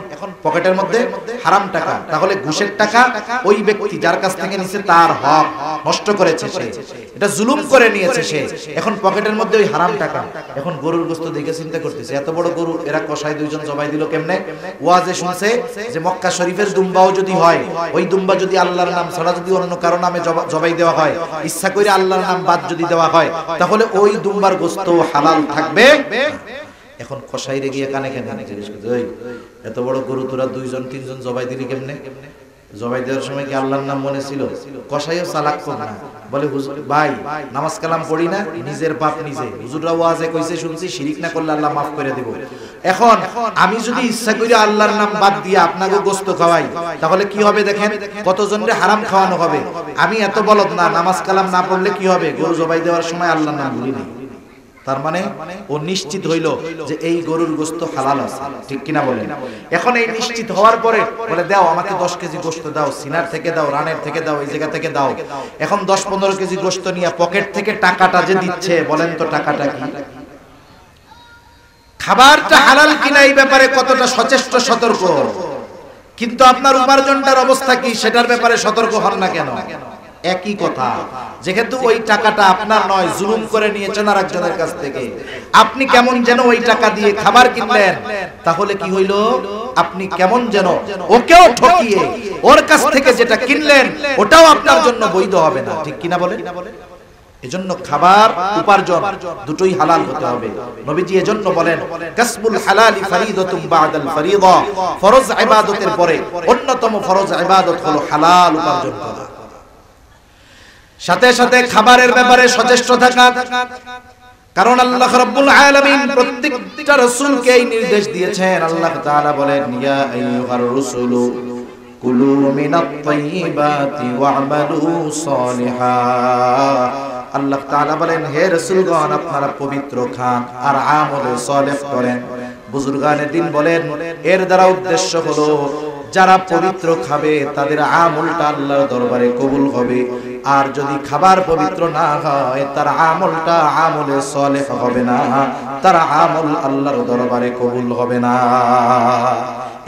পকেটের মধ্যে হারাম টাকা, তাহলে ঘুষের টাকা ওই ব্যক্তি যার কাছ থেকে নিছে তার হক নষ্ট করেছে, সে এটা জুলুম করে নিয়েছে সে। এখন পকেটের মধ্যে ওই হারাম টাকা। এখন গরুর গোশত দেখে চিন্তা করতেছে, এত বড় গরু এরা কষাই 2 জন জবাই দিল কেমনে? ওয়াজে শুনছে যে মক্কা শরীফের দুম্বাও যদি হয়, ওই দুম্বা যদি আল্লাহর নাম ছাড়া যদি অন্য কারো নামে জবাই দেওয়া হয়, ইচ্ছা করে আল্লাহর নাম বাদ যদি দেওয়া হয়, তাহলে ওই দুম্বার গোশত হালাল থাকবে। এখন কসাইরে গিয়ে কানে কানে জিজ্ঞেস করতে, ওই এত বড় গরু তোরা 2 জন 3 জন জবাই দিলি কেমনে? জবাই দেওয়ার সময় কি আল্লাহর নাম মনে ছিল? কসাইও চালাক কম না, বলে হুজুর ভাই নামাজ কালাম পড়ি না, নিজের পাপ নিজে, হুজুররা ওয়াজে কইছে শুনছি শিরিক না করলে আল্লাহ মাফ করে দেব। এখন আমি যদি ইচ্ছা করি আল্লাহর নাম বাদ দিয়ে আপনাকে গোশত খাওয়াই, তাহলে কি হবে? দেখেন কতজনরে হারাম খাওয়ানো হবে। আমি এত বলদ না, নামাজ কালাম না পড়লে কি হবে? গরু জবাই দেওয়ার সময় আল্লাহর নাম ভুলি নাই। তার মানে ও নিশ্চিত হইল যে এই গরুর গোশত হালাল আছে, ঠিক কিনা বলেন? এখন এই নিশ্চিত হওয়ার পরে বলে দাও আমাকে 10 কেজি গোশত দাও, সিনার থেকে দাও, রানের থেকে দাও, এই জায়গা থেকে দাও। এখন 10-15 কেজি গোশত নিয়ে পকেট থেকে টাকাটা যে দিচ্ছে, বলেন তো টাকাটা কি? খাবারটা হালাল কিনা এই ব্যাপারে কতটা সচেষ্ট সতর্ক, কিন্তু আপনার উপার্জনটার অবস্থা কি সেটার ব্যাপারে সতর্ক হন না কেন? একই কথা, যেহেতু ওই টাকাটা আপনার নয়, জুলুম করে নিয়েছেন আরেকজনের কাছ থেকে, আপনি কেমন যেন ওই টাকা দিয়ে খাবার কিনলেন, তাহলে কি হইল? আপনি কেমন যেন ওকেও ঠকিয়ে ওর কাছ থেকে যেটা কিনলেন ওটাও আপনার জন্য বৈধ হবে না, ঠিক কিনা বলেন? এজন্য খাবার উপার্জন দুটোই হালাল হতে হবে। নবীজি এজন্য বলেন কাসবুল হালালি ফরিদাতুম বাদাল ফরিদা, ফরজ ইবাদতের পরে অন্যতম ফরজ ইবাদত হলো হালাল উপার্জন করা। সাথে সাথে খাবারের ব্যাপারে সচেষ্ট থাকা, কারণ আল্লাহ রাব্বুল আলামিন প্রত্যেকটা রাসূলকে এই নির্দেশ দিয়েছেন। আল্লাহ তাআলা বলেন ইয়া আইয়ুহার রাসূলু কুলু মিনাত তাইয়্যিবাতি ওয়া'মালু সালিহা। আল্লাহ তাআলা বলেন হে রাসূলগণ আপনারা পবিত্র খান আর আমলে সালেহ করেন। বুজুর্গানে দিন বলেন এর দ্বারা উদ্দেশ্য হলো যারা পবিত্র খাবে তাদের আমলটা আল্লাহর দরবারে কবুল হবে, আর যদি খাবার পবিত্র না হয় তার আমলটা আমলে সালেহ হবে না, তার আমল আল্লাহর দরবারে কবুল হবে না।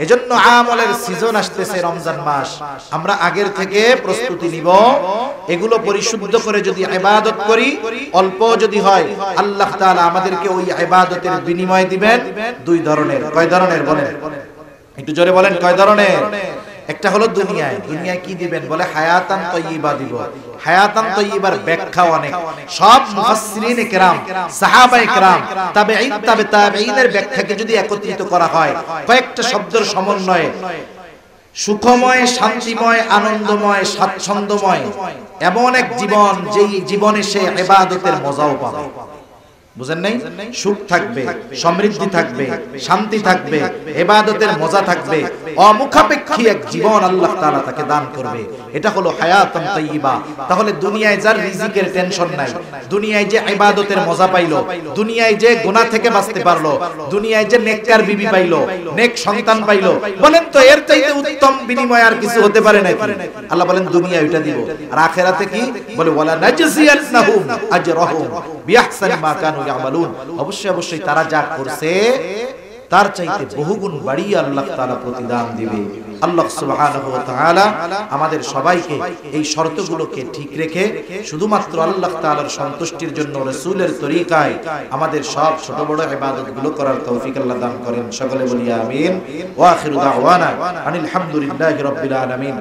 এজন্য আমলের সিজন আসতেছে, রমজান মাস, আমরা আগের থেকে প্রস্তুতি নিব। এগুলো পরিশুদ্ধ করে যদি ইবাদত করি, অল্প যদি হয়, আল্লাহ তাআলা আমাদেরকে ওই ইবাদতের বিনিময় দিবেন দুই ধরনের। কয় ধরনের বলেন? একটু জোরে বলেন, কয় ধরনের? একটা হলো দুনিয়ায়। দুনিয়ায় কি দিবেন? বলে হায়াতান তাইয়্যিবা দিব। হায়াতান তাইয়্যিবার ব্যাখ্যা অনেক, সব মুফাসসিরিনে কেরাম, সাহাবায়ে কেরাম, তাবেঈন, তাবেঈনের ব্যাখ্যাকে যদি একত্রিত করা হয় কয়েকটা শব্দের সমন্বয়ে সুখময়, শান্তিময়, আনন্দময়, স্বাচ্ছন্দ্যময় এমন এক জীবন, যেই জীবনে সে ইবাদতের মজাও পাবে। বুঝেন নাই? সুখ থাকবে, সমৃদ্ধি থাকবে, শান্তি থাকবে, ইবাদতের মজা থাকবে, অমুখাপেক্ষী এক জীবন আল্লাহ তাআলা তাকে দান করবে। এটা হলো হায়াতুন তাইয়্যিবা। তাহলে দুনিয়ায় যার রিজিকের টেনশন নাই, দুনিয়ায় যে ইবাদতের মজা পাইলো, দুনিয়ায় যে গুনাহ থেকে বাঁচতে পারলো, দুনিয়ায় যে নেককার বিবি পাইলো, নেক সন্তান পাইলো, বলেন তো এর চাইতে উত্তম বিনিময় আর কিছু হতে পারে নাকি? আল্লাহ বলেন দুনিয়ায় ওইটা দিব। আর আখিরাতে কি বলে? ওয়ালা নাজজিয়ান্নাহুম আজরাহুম বিআহসানি মা কানু ইয়ামালুন। অবশ্যই অবশ্যই তারা যা করছে তার চাইতে বহুগুণ বাড়িয়ে আল্লাহ তাআলা প্রতিদান দিবে। আল্লাহ সুবহানাহু ওয়া তাআলা আমাদের সবাইকে এই শর্তগুলোকে ঠিক রেখে শুধুমাত্র আল্লাহ তাআলার সন্তুষ্টির জন্য রাসূলের তরিকায় আমাদের সব ছোট বড় ইবাদতগুলো করার তৌফিক আল্লাহ দান করেন। সকলে বলি আমিন। ওয়া আখিরু দাওয়ানা আনিল হামদুলিল্লাহি রাব্বিল আলামিন।